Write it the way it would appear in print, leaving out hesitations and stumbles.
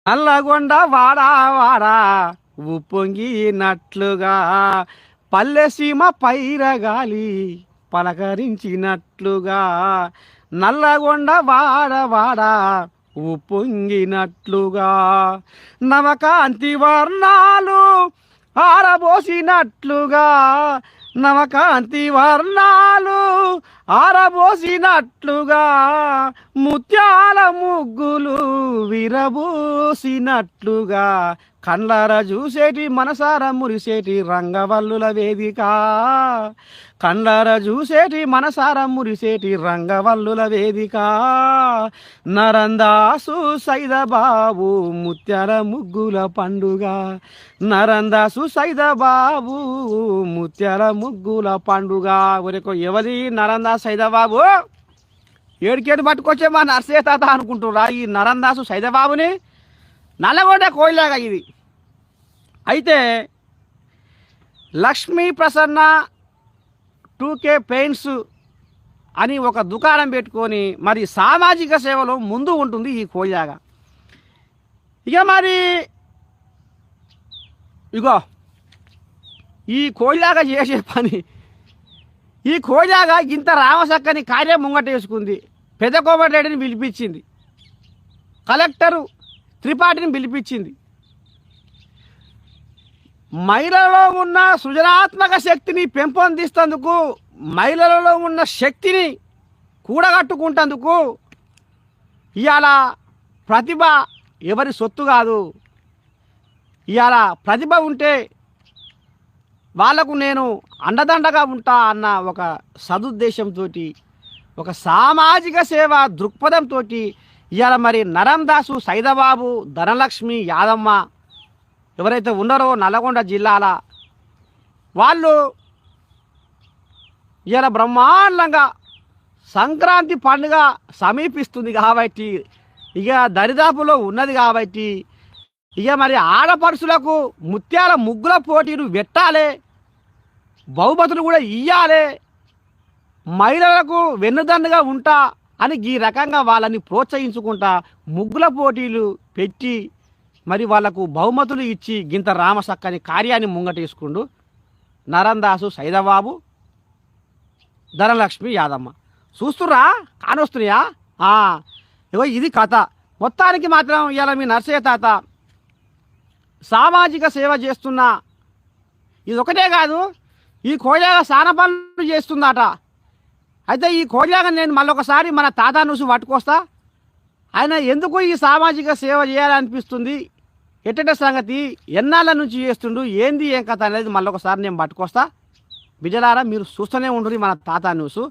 నల్లగొండ వాడా వాడా ఉప్పొంగినట్లుగా పల్లెసీమ పైరగాలి పలకరించినట్లుగా నల్లగొండ వాడ వాడ ఉప్పొంగినట్లుగా నవకాంతి వర్ణాలు ఆరబోసినట్లుగా నవకాంతి వర్ణాలు ఆరబోసినట్లుగా ముత్యాల ముగ్గులు విరబోసినట్లుగా కండ్లార చూసేటి మనసార మురిసేటి రంగవల్లుల వేదిక కండ్లార చూసేటి మనసార మురిసేటి రంగవల్లుల వేదిక నరందాసు సైదబాబు ముత్యాల ముగ్గుల పండుగ నరందాసు సైదబాబు ముత్యాల ముగ్గుల పండుగ ఒరేకో ఎవరి నరందాసు సైదబాబు ఏడికేడు పట్టుకొచ్చే మా నర్సే తాత అనుకుంటురా ఈ నరందాసు సైదబాబుని నల్లగొండ కోయిలాగా ఇది అయితే లక్ష్మీ ప్రసన్న 2K పెయింట్స్ అని ఒక దుకాణం పెట్టుకొని మరి సామాజిక సేవలో ముందు ఉంటుంది ఈ కోయిలాగా. ఇక మరి ఇగో ఈ కోయిలాగా చేసే పని ఈ కోయిలాగా ఇంత రామసక్కని కార్యం ముంగట వేసుకుంది. పెద్ద కోమటిరెడ్డిని పిలిపించింది, కలెక్టరు త్రిపాఠిని పిలిపించింది. మహిళలలో ఉన్న సృజనాత్మక శక్తిని పెంపొందిస్తేందుకు మహిళలలో ఉన్న శక్తిని కూడగట్టుకుంటేందుకు ఇవాళ ప్రతిభ ఎవరి సొత్తు కాదు. ఇవాళ ప్రతిభ ఉంటే వాళ్లకు నేను అండదండగా ఉంటా అన్న ఒక సదుద్దేశంతో ఒక సామాజిక సేవ దృక్పథంతో ఇవాళ మరి నరందాసు సైదబాబు ధనలక్ష్మి యాదమ్మ ఎవరైతే ఉన్నారో నల్లగొండ జిల్లాల వాళ్ళు ఇవాళ బ్రహ్మాండంగా సంక్రాంతి పండుగ సమీపిస్తుంది కాబట్టి ఇక దరిదాపులో ఉన్నది కాబట్టి ఇక మరి ఆడపడుచులకు ముత్యాల ముగ్గుల పోటీలు పెట్టాలి, బహుమతులు కూడా ఇయ్యాలి, మహిళలకు వెన్నుదన్నుగా ఉంటా అని ఈ రకంగా వాళ్ళని ప్రోత్సహించుకుంటా ముగ్గుల పోటీలు పెట్టి మరి వాళ్లకు బహుమతులు ఇచ్చి గింత రామసక్కని కార్యాన్ని ముంగటేసుకుండు నరందాసు సైదబాబు ధనలక్ష్మి యాదమ్మ. చూస్తుర్రా కానొస్తున్నాయా? ఇగో ఇది కథ. మొత్తానికి మాత్రం ఇవాళ మీ నర్సయ్య తాత సామాజిక సేవ చేస్తున్నా. ఇది ఒకటే కాదు, ఈ కోయిలాగా సాన పనులు చేస్తుందట. అయితే ఈ కోయిలాగా నేను మళ్ళొకసారి మన తాత నుంచి పట్టుకొస్తా. ఆయన ఎందుకు ఈ సామాజిక సేవ చేయాలనిపిస్తుంది, ఎట్టట సంగతి, ఎన్నాళ్ళ నుంచి చేస్తుండు, ఏంది ఏం కథ అనేది మళ్ళొకసారి నేను పట్టుకొస్తా. బిడ్డలారా మీరు చూస్తూనే ఉండుర్రి మన తాత న్యూస్.